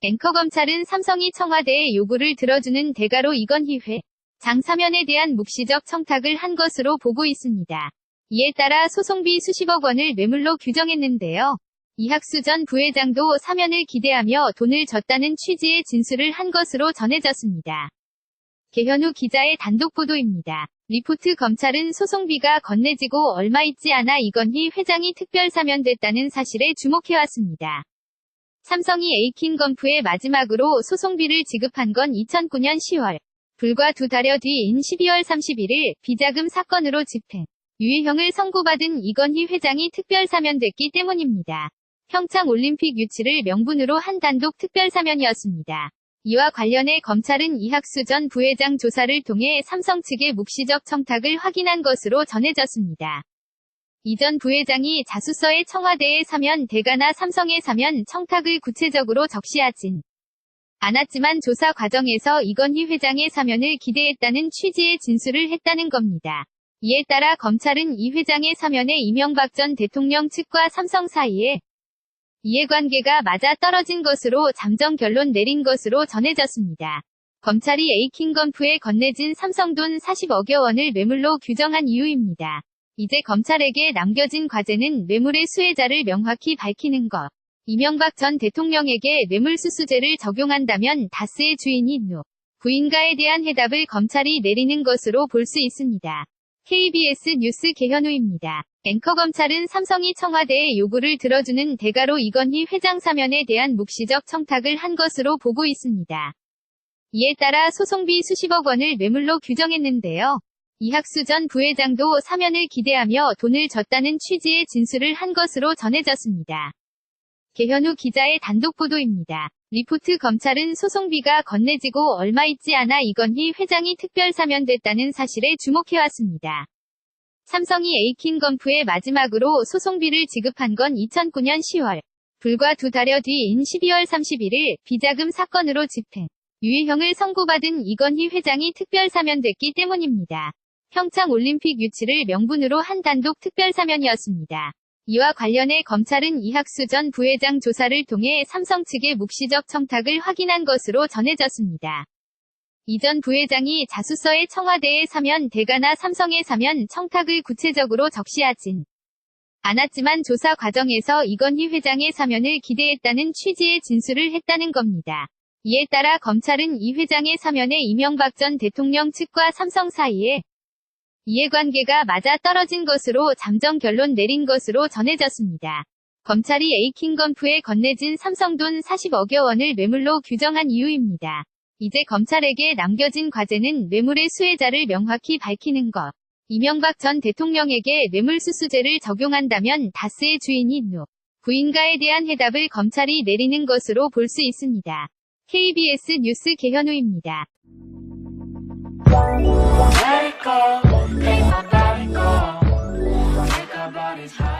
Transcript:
앵커검찰은 삼성이 청와대의 요구를 들어주는 대가로 이건희 회장 사면에 대한 묵시적 청탁을 한 것으로 보고 있습니다. 이에 따라 소송비 수십억 원을 뇌물로 규정했는데요. 이학수 전 부회장도 사면을 기대하며 돈을 줬다는 취지의 진술을 한 것으로 전해졌습니다. 개현우 기자의 단독 보도입니다. 리포트 검찰은 소송비가 건네지고 얼마 있지 않아 이건희 회장이 특별 사면됐다는 사실에 주목해왔습니다. 삼성이 에이킨건프에 마지막으로 소송비를 지급한 건 2009년 10월. 불과 두 달여 뒤인 12월 31일 비자금 사건으로 집행, 유예형을 선고받은 이건희 회장이 특별 사면됐기 때문입니다. 평창 올림픽 유치를 명분으로 한 단독 특별 사면이었습니다. 이와 관련해 검찰은 이학수 전 부회장 조사를 통해 삼성 측의 묵시적 청탁을 확인한 것으로 전해졌습니다. 이 전 부회장이 자수서에 청와대에 사면 대가나 삼성에 사면 청탁을 구체적으로 적시하진 않았지만 조사 과정에서 이건희 회장의 사면을 기대했다는 취지의 진술을 했다는 겁니다. 이에 따라 검찰은 이 회장의 사면에 이명박 전 대통령 측과 삼성 사이에 이해관계가 맞아 떨어진 것으로 잠정 결론 내린 것으로 전해졌습니다. 검찰이 에이킨건프에 건네진 삼성 돈 40억여 원을 뇌물로 규정한 이유입니다. 이제 검찰에게 남겨진 과제는 뇌물의 수혜자를 명확히 밝히는 것. 이명박 전 대통령에게 뇌물수수죄를 적용한다면 다스의 주인이 누구인가에 대한 해답을 검찰이 내리는 것으로 볼 수 있습니다. KBS 뉴스 개현우입니다. 앵커검찰은 삼성이 청와대의 요구를 들어주는 대가로 이건희 회장 사면에 대한 묵시적 청탁을 한 것으로 보고 있습니다. 이에 따라 소송비 수십억 원을 뇌물로 규정했는데요. 이학수 전 부회장도 사면을 기대하며 돈을 줬다는 취지의 진술을 한 것으로 전해졌습니다. 개현우 기자의 단독 보도입니다. 리포트 검찰은 소송비가 건네지고 얼마 있지 않아 이건희 회장이 특별 사면됐다는 사실에 주목해왔습니다. 삼성이 에이킨건프에 마지막으로 소송비를 지급한 건 2009년 10월. 불과 두 달여 뒤인 12월 31일 비자금 사건으로 집행, 유예형을 선고받은 이건희 회장이 특별 사면됐기 때문입니다. 평창 올림픽 유치를 명분으로 한 단독 특별 사면이었습니다. 이와 관련해 검찰은 이학수 전 부회장 조사를 통해 삼성 측의 묵시적 청탁을 확인한 것으로 전해졌습니다. 이 전 부회장이 자수서에 청와대에 사면 대가나 삼성에 사면 청탁을 구체적으로 적시하진 않았지만 조사 과정에서 이건희 회장의 사면을 기대했다는 취지의 진술을 했다는 겁니다. 이에 따라 검찰은 이 회장의 사면에 이명박 전 대통령 측과 삼성 사이에 이해관계가 맞아 떨어진 것으로 잠정 결론 내린 것으로 전해졌습니다. 검찰이 에이킨건프에 건네진 삼성 돈 40억여 원을 뇌물로 규정한 이유입니다. 이제 검찰에게 남겨진 과제는 뇌물의 수혜자를 명확히 밝히는 것. 이명박 전 대통령에게 뇌물수수죄를 적용한다면 다스의 주인이 누구인가에 대한 해답을 검찰이 내리는 것으로 볼 수 있습니다. KBS 뉴스 개현우입니다. Let it go, make my body go. Take our bodies high.